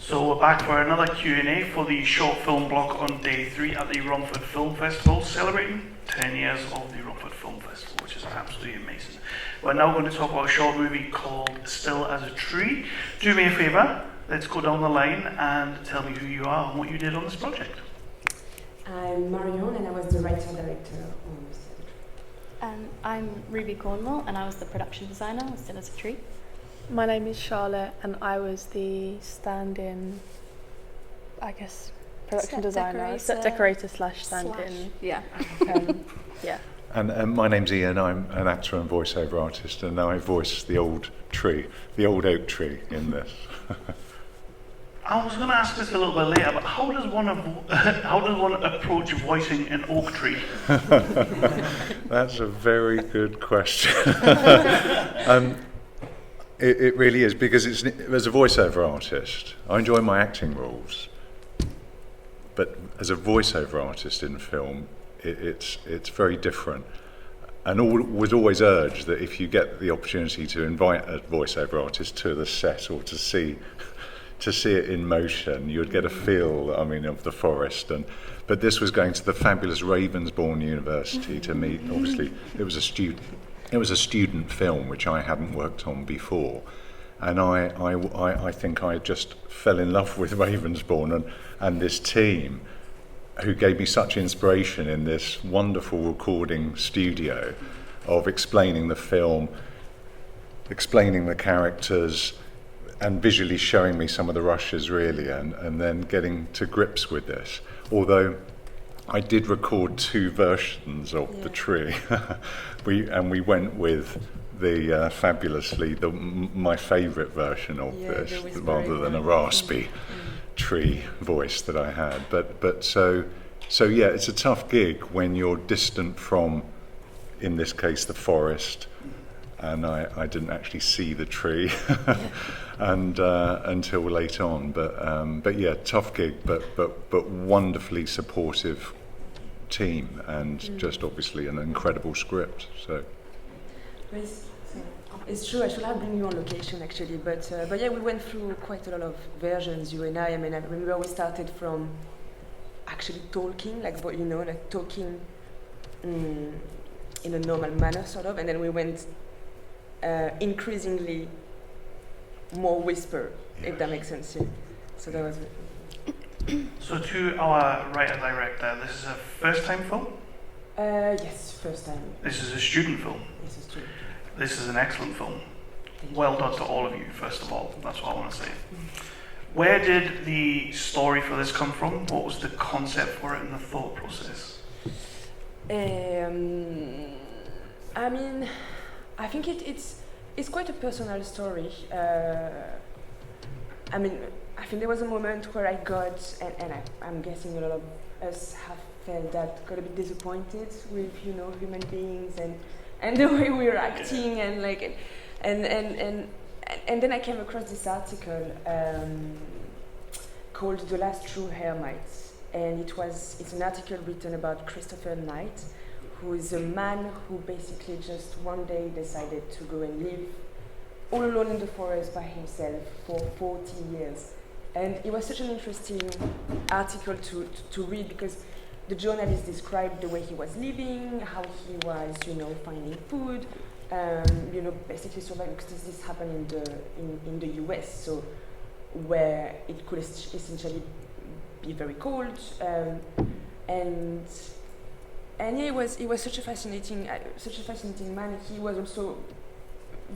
So we're back for another Q&A for the short film block on day 3 at the Romford Film Festival, celebrating 10 years of the Romford Film Festival, which is absolutely amazing. We're now going to talk about a short movie called Still as a Tree. Do me a favour, let's go down the line and tell me who you are and what you did on this project. I'm Marion and I was the writer-director on Still as a Tree. I'm Ruby Cornwall and I was the production designer on Still as a Tree. My name is Charlotte and I was the stand-in, I guess, production designer, set decorator slash stand-in. Yeah. Yeah. And my name's Ian, I'm an actor and voiceover artist, and I voice the old tree, the old oak tree in this. I was going to ask this a little bit later, but how does one approach voicing an oak tree? That's a very good question. It really is, because as a voiceover artist, I enjoy my acting roles, but as a voiceover artist in film, it's very different. And was always urged that if you get the opportunity to invite a voiceover artist to the set or to see it in motion, you'd get a feel, of the forest. But this was going to the fabulous Ravensbourne University to meet. Obviously, it was a student film which I hadn't worked on before, and I think I just fell in love with Ravensbourne and this team, who gave me such inspiration in this wonderful recording studio of explaining the film, explaining the characters, and visually showing me some of the rushes really, and then getting to grips with this. Although I did record 2 versions of the tree. we went with the my favourite version of this, rather than a raspy tree voice that I had. But so yeah, it's a tough gig when you're distant from, in this case, the forest, and I didn't actually see the tree and until late on. But yeah, tough gig, but wonderfully supportive team, and just obviously an incredible script. So it's true, I should have bring you on location actually, but yeah, we went through quite a lot of versions, you and I. I remember we started from actually talking, talking in a normal manner sort of, and then we went increasingly more whisper, if that makes sense. Yeah. So that was So to our writer-director, this is a first-time film? Yes, first time. This is a student film? This is student. This is an excellent film. Well done to all of you, first of all. That's what I want to say. Where did the story for this come from? What was the concept for it and the thought process? I think it's quite a personal story. I think there was a moment where I got, and I'm guessing a lot of us have felt that, got a bit disappointed with human beings and the way we were acting, and then I came across this article called "The Last True Hermite," and it's an article written about Christopher Knight, who is a man who basically just one day decided to go and live all alone in the forest by himself for 40 years. And it was such an interesting article to read, because the journalist described the way he was living, how he was, finding food, basically surviving, because this happened in the US, so where it could essentially be very cold, and yeah, it was such a fascinating man. He was also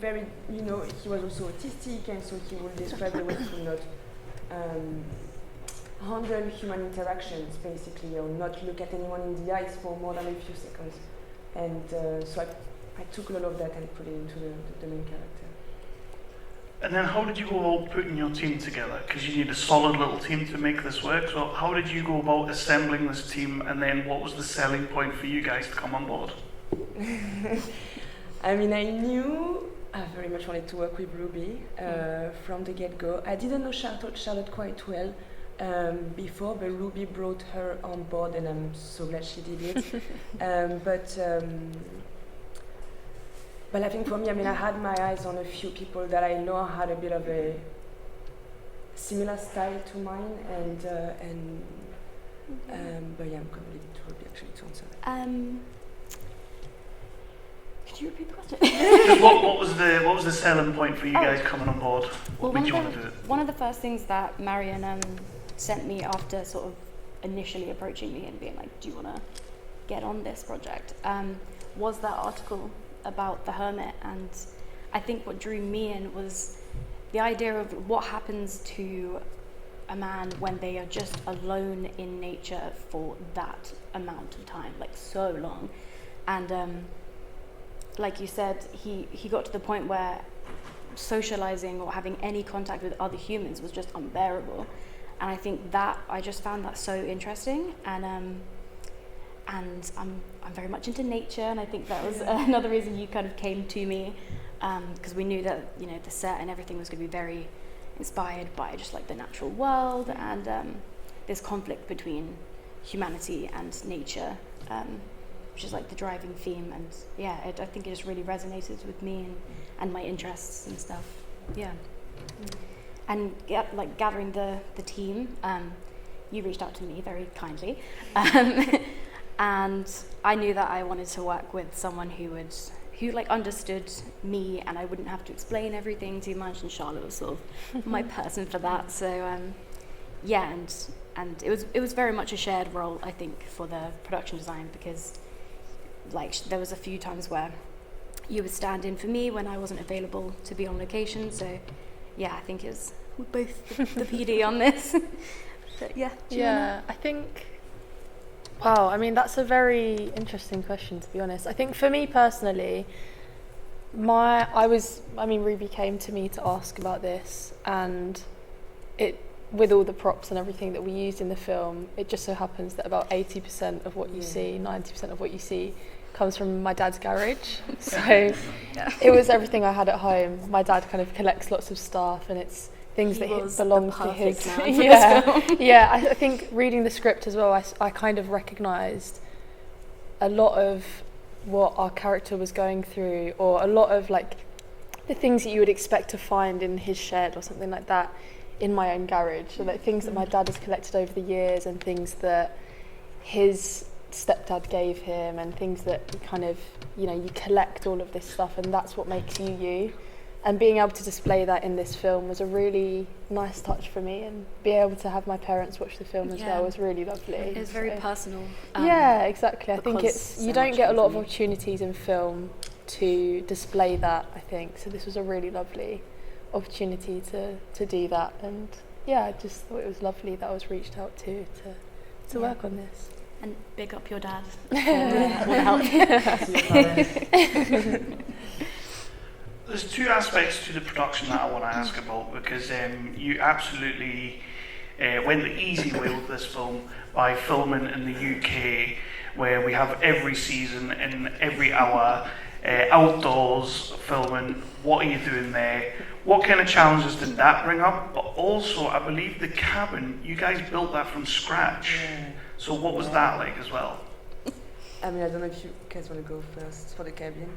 very, he was also autistic, and so he would describe the way he would not handle human interactions, basically, or not look at anyone in the eyes for more than a few seconds. And so I took a lot of that and put it into the main character. And then how did you go about putting your team together? Because you need a solid little team to make this work. So how did you go about assembling this team, and then what was the selling point for you guys to come on board? I knew I very much wanted to work with Ruby from the get-go. I didn't know Charlotte quite well before, but Ruby brought her on board, and I'm so glad she did it. But I think for me, I had my eyes on a few people that I know had a bit of a similar style to mine, but yeah, I'm gonna leave it to Ruby actually to answer that. Could you repeat the question? Just what was the selling point for you guys coming on board? What made you want to do it? One of the first things that Marion sent me after sort of initially approaching me and being like, do you want to get on this project, was that article about the hermit. And I think what drew me in was the idea of what happens to a man when they are just alone in nature for that amount of time, like so long. And like you said, he got to the point where socializing or having any contact with other humans was just unbearable. And I think that I just found that so interesting. And I'm very much into nature, and I think that was another reason you kind of came to me, because we knew that, you know, the set and everything was going to be very inspired by just like the natural world and this conflict between humanity and nature, which is like the driving theme. And yeah, I think it just really resonated with me and my interests and stuff. Yeah. And like gathering the team, you reached out to me very kindly, and I knew that I wanted to work with someone who like understood me, and I wouldn't have to explain everything too much. And Charlotte was sort of my person for that. So yeah, and it was very much a shared role, I think, for the production design, because like there was a few times where you would stand in for me when I wasn't available to be on location. So yeah, I think it was both the PD on this. But yeah. I think. Wow, I mean, that's a very interesting question, to be honest. I think for me personally, Ruby came to me to ask about this, and with all the props and everything that we used in the film, it just so happens that about 80% of what you see, 90% of what you see comes from my dad's garage. So it was everything I had at home. My dad kind of collects lots of stuff, and it's things that belong to his. I think reading the script as well, I kind of recognised a lot of what our character was going through, or a lot of like the things that you would expect to find in his shed or something like that in my own garage. So like things that my dad has collected over the years, and things that his stepdad gave him, and things that kind of, you know, you collect all of this stuff, and that's what makes you. And being able to display that in this film was a really nice touch for me, and being able to have my parents watch the film as well was really lovely. It was very personal. Exactly. I think you don't get a lot of opportunities in film to display that, I think. So this was a really lovely opportunity to do that. And yeah, I just thought it was lovely that I was reached out to work on this. And big up your dad for all the help. There's two aspects to the production that I want to ask about, because you absolutely went the easy way with this film by filming in the UK, where we have every season and every hour outdoors filming. What are you doing there? What kind of challenges did that bring up? But also, I believe the cabin, you guys built that from scratch. So what was that like as well? I mean, I don't know if you guys want to go first for the cabin.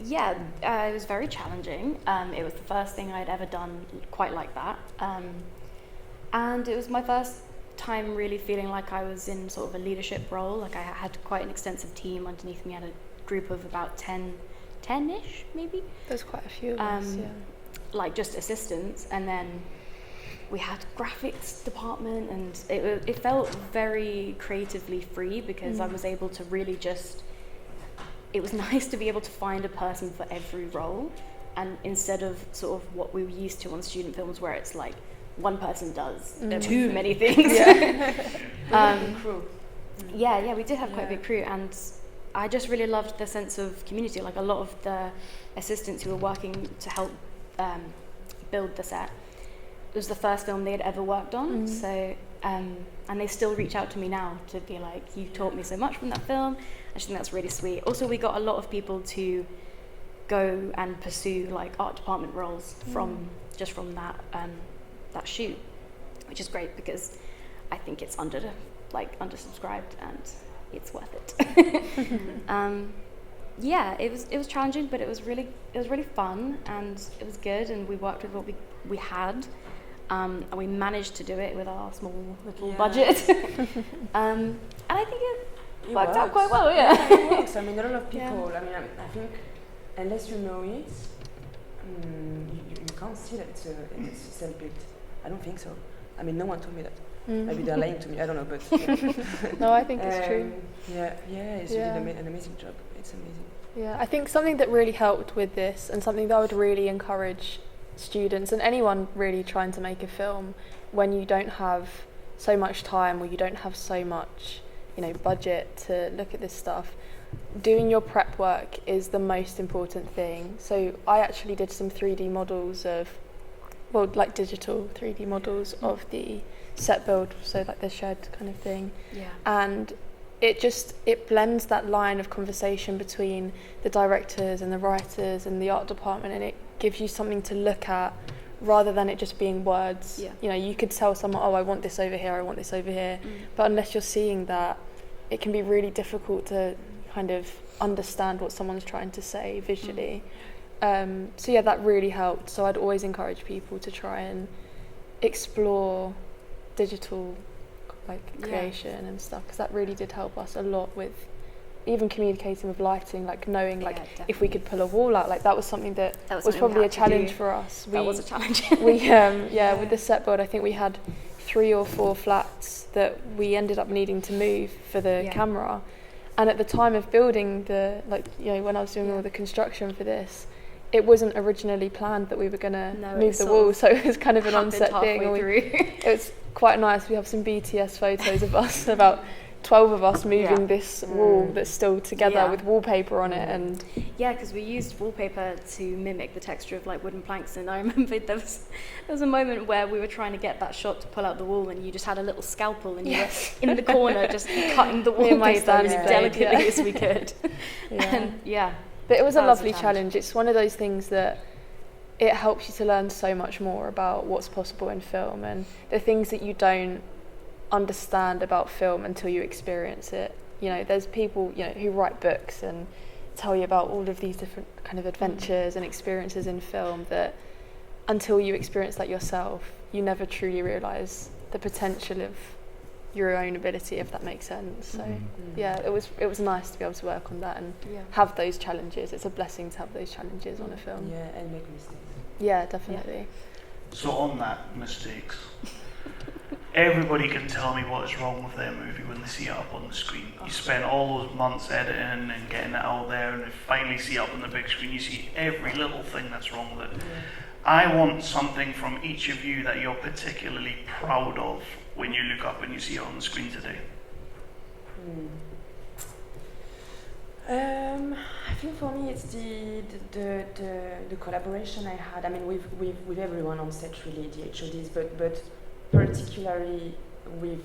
Yeah, it was very challenging. It was the first thing I'd ever done quite like that. And it was my first time really feeling like I was in sort of a leadership role. Like I had quite an extensive team underneath me. I had a group of about 10-ish maybe. There's quite a few of us, like just assistants. And then we had graphics department, and it felt very creatively free, because I was able to really just... It was nice to be able to find a person for every role, and instead of sort of what we were used to on student films, where it's like one person does too many things. Crew. Yeah, we did have quite a big crew, and I just really loved the sense of community. Like a lot of the assistants who were working to help build the set, it was the first film they had ever worked on. So and they still reach out to me now to be like, you taught me so much from that film. I just think that's really sweet. Also, we got a lot of people to go and pursue like art department roles from that that shoot, which is great, because I think it's undersubscribed and it's worth it. yeah, it was challenging, but it was really fun, and it was good, and we worked with what we had, and we managed to do it with our small little budget, and I think it worked out quite well. Yeah, it works. I mean, a lot of people. I mean, I think unless you know it, you can't see that it's self-built. I don't think so. I mean, no one told me that. Maybe they're lying to me. I don't know, but no, I think it's true. Yeah, it's really an amazing job. It's amazing. Yeah, I think something that really helped with this, and something that I would really encourage students and anyone really trying to make a film, when you don't have so much time or you don't have so much, budget to look at this stuff, doing your prep work is the most important thing. So I actually did some 3D models like digital 3D models of the set build, so like the shed kind of thing. Yeah. And it blends that line of conversation between the directors and the writers and the art department, and it gives you something to look at rather than it just being words. Yeah. You could tell someone, I want this over here, I want this over here, but unless you're seeing that, it can be really difficult to kind of understand what someone's trying to say visually. So yeah, that really helped. So I'd always encourage people to try and explore digital creation and stuff, because that really did help us a lot with even communicating with lighting, like knowing if we could pull a wall out, like that was something that was probably a challenge for us. That was a challenge. With the set build, I think we had 3 or 4 flats that we ended up needing to move for the camera, and at the time of building when I was doing all the construction for this, it wasn't originally planned that we were going to move the wall, so it was kind of an on-set thing. It was quite nice. We have some BTS photos of us, about 12 of us moving this wall that's still together with wallpaper on it. And because we used wallpaper to mimic the texture of like wooden planks, and I remember there was a moment where we were trying to get that shot to pull out the wall, and you just had a little scalpel and you were in the corner just cutting the wallpaper as delicately as we could. But it was a lovely challenge. It's one of those things that it helps you to learn so much more about what's possible in film, and the things that you don't understand about film until you experience it. There's people who write books and tell you about all of these different kind of adventures and experiences in film, that until you experience that yourself, you never truly realise the potential of your own ability, if that makes sense. So it was nice to be able to work on that and have those challenges. It's a blessing to have those challenges on a film. And make mistakes. Yeah, definitely. So on that, mistakes. Everybody can tell me what is wrong with their movie when they see it up on the screen. You spend all those months editing and getting it out there, and they finally see it up on the big screen. You see every little thing that's wrong with it. I want something from each of you that you're particularly proud of when you look up and you see it on the screen today. I think for me it's the collaboration I had. I mean, with everyone on set, really, the HODs, but particularly with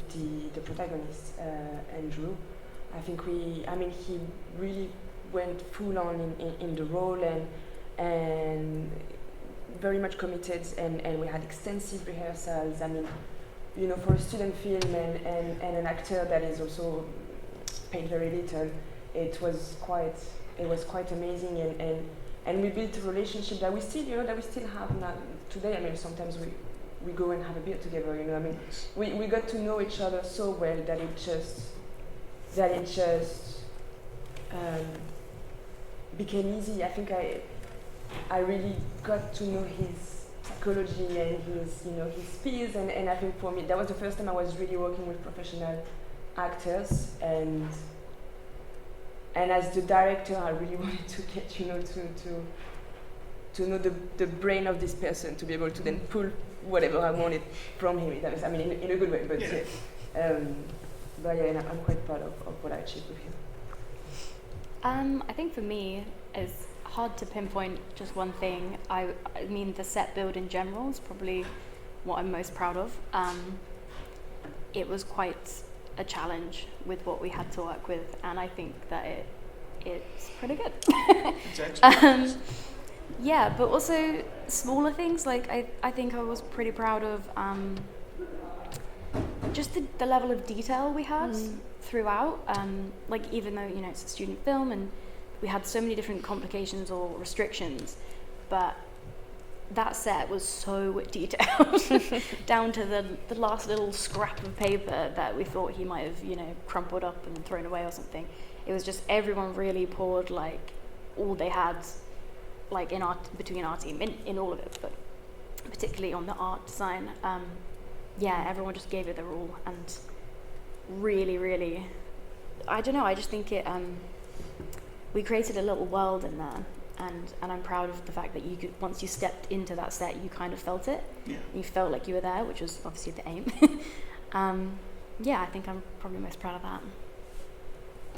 the protagonist, Andrew. I think he really went full on in the role and very much committed, and we had extensive rehearsals. I mean, for a student film and an actor that is also paid very little, it was quite amazing, and we built a relationship that we still have now today. I mean, sometimes we go and have a beer together. I mean, we got to know each other so well that it just became easy. I think I really got to know his psychology and his fears, and I think for me that was the first time I was really working with professional actors, and as the director I really wanted to get to know the brain of this person, to be able to then pull whatever I wanted from him. That is, I mean, in a good way, but and I'm quite proud of what I achieved with him. I think for me, it's hard to pinpoint just one thing. I mean, the set build in general is probably what I'm most proud of. It was quite a challenge with what we had to work with, and I think that it's pretty good. But also smaller things, like I think I was pretty proud of just the level of detail we had throughout. Like, even though it's a student film and we had so many different complications or restrictions, but that set was so detailed, down to the last little scrap of paper that we thought he might have, crumpled up and thrown away or something. It was just everyone really poured like all they had, like between our team, in all of it, but particularly on the art design. Everyone just gave it their all, and really, really, I don't know, I just think we created a little world in there. And I'm proud of the fact that you could, once you stepped into that set, you kind of felt it. Yeah. You felt like you were there, which was obviously the aim. I think I'm probably most proud of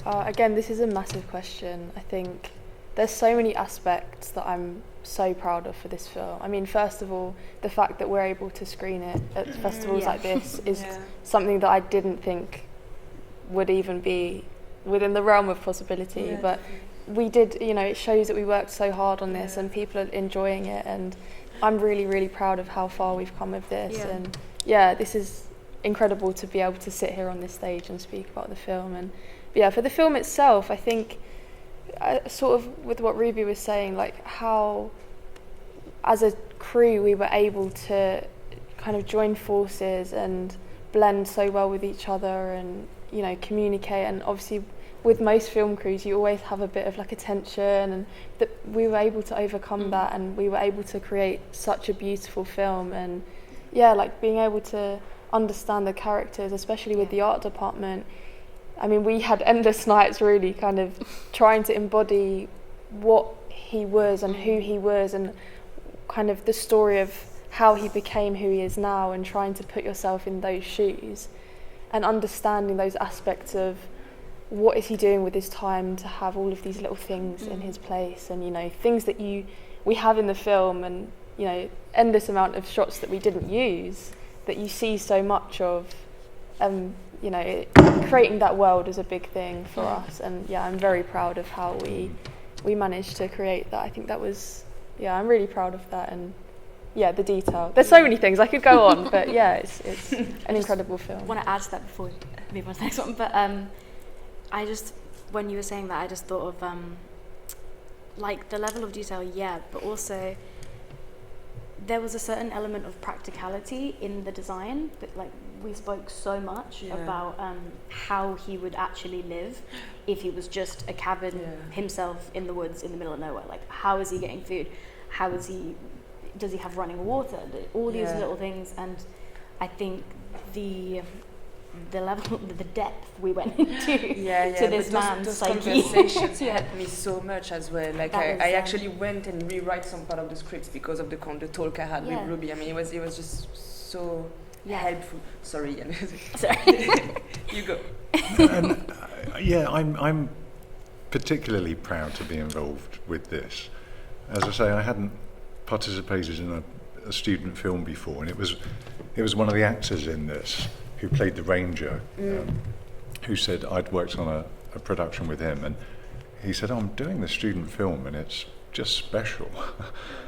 that. Again, this is a massive question. I think there's so many aspects that I'm so proud of for this film. I mean, first of all, the fact that we're able to screen it at festivals like this is something that I didn't think would even be within the realm of possibility, but we did, it shows that we worked so hard on this and people are enjoying it, and I'm really, really proud of how far we've come with this. And this is incredible to be able to sit here on this stage and speak about the film. And for the film itself, I think sort of with what Ruby was saying, like how as a crew we were able to kind of join forces and blend so well with each other and communicate. And obviously with most film crews you always have a bit of like a tension, and that we were able to overcome that, and we were able to create such a beautiful film. And like being able to understand the characters, especially with the art department. I mean, we had endless nights really kind of trying to embody what he was and who he was, and kind of the story of how he became who he is now, and trying to put yourself in those shoes and understanding those aspects of what is he doing with his time to have all of these little things in his place, and things that we have in the film, and endless amount of shots that we didn't use that you see so much of. Creating that world is a big thing for us, and I'm very proud of how we managed to create that. I think that was I'm really proud of that, and the detail. There's so many things I could go on, but it's an incredible film. I want to add to that before we move on to the next one, but I just, when you were saying that, I just thought of like the level of detail, but also there was a certain element of practicality in the design, but like we spoke so much about how he would actually live if he was just a cabin himself in the woods in the middle of nowhere. Like, how is he getting food? Does he have running water? All these little things. And I think the level, the depth we went into to this man's those psyche. Conversations helped me so much as well. Like I actually went and rewrite some part of the scripts because of the talk I had with Ruby. I mean, it was just so helpful. Sorry, Ian. Sorry. You go. I'm particularly proud to be involved with this. As I say, I hadn't participated in a student film before, and it was one of the actors in this who played the ranger, who said I'd worked on a production with him, and he said, I'm doing the student film and it's just special.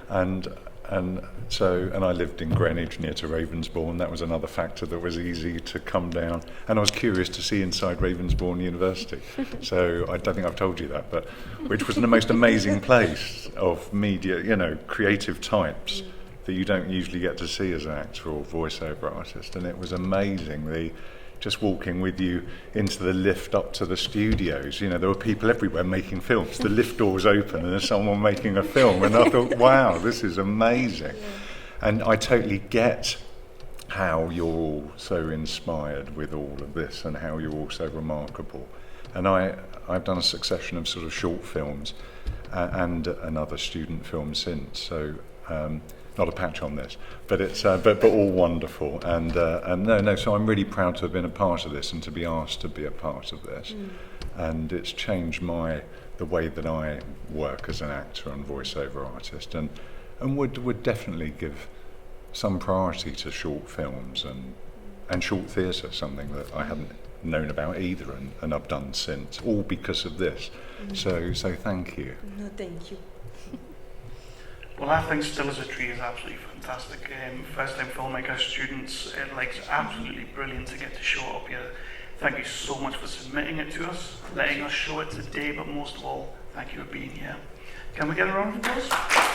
and I lived in Greenwich near to Ravensbourne. That was another factor that was easy to come down, and I was curious to see inside Ravensbourne University. So I don't think I've told you that, but which was the most amazing place of media, creative types that you don't usually get to see as an actor or voiceover artist. And it was amazing, just walking with you into the lift up to the studios. There were people everywhere making films. The lift doors open and there's someone making a film, and I thought, wow, this is amazing. And I totally get how you're all so inspired with all of this, and how you're all so remarkable. And I've done a succession of sort of short films and another student film since, so not a patch on this, but it's but all wonderful, and so I'm really proud to have been a part of this and to be asked to be a part of this, and it's changed the way that I work as an actor and voiceover artist, and would definitely give some priority to short films and short theatre, something that I hadn't known about either, and I've done since, all because of this. So thank you. No, thank you. Well, I think Still as a Tree is absolutely fantastic. First-time filmmaker students, it's absolutely brilliant to get to show it up here. Thank you so much for submitting it to us, letting us show it today, but most of all, Thank you for being here. Can we get a round of applause?